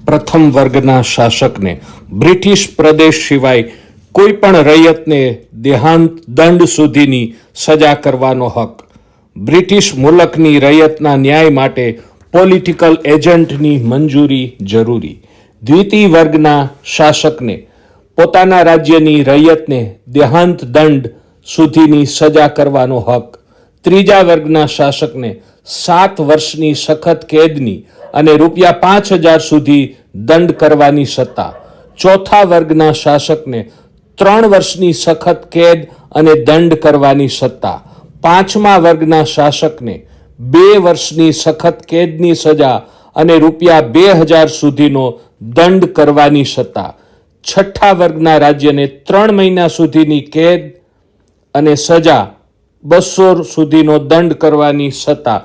પ્રથમ વર્ગના શાસકને બ્રિટિશ પ્રદેશ સિવાય કોઈ પણ રૈયતને દેહાંત દંડ સુધીની સજા કરવાનો હક. બ્રિટિશ મુલકની રૈયતના ન્યાય માટે પોલિટિકલ એજન્ટની મંજૂરી જરૂરી. દ્વિતીય વર્ગના શાસકને પોતાના રાજ્યની રૈયતને દેહાંત દંડ સુધીની સજા કરવાનો હક. ત્રીજા વર્ગના શાસકને 7 વર્ષની સખત કેદની અને ₹5,000 સુધી દંડ કરવાની સત્તા. ચોથા વર્ગના શાસકને 3 વર્ષની સખત કેદ અને દંડ કરવાની સત્તા. પાંચમા વર્ગના શાસકને 2 વર્ષની સખત કેદની સજા અને ₹2,000 સુધીનો દંડ કરવાની સત્તા. છઠ્ઠા વર્ગના રાજ્યને 3 મહિના સુધીની કેદ અને સજા, 200 સુધીનો દંડ કરવાની સત્તા.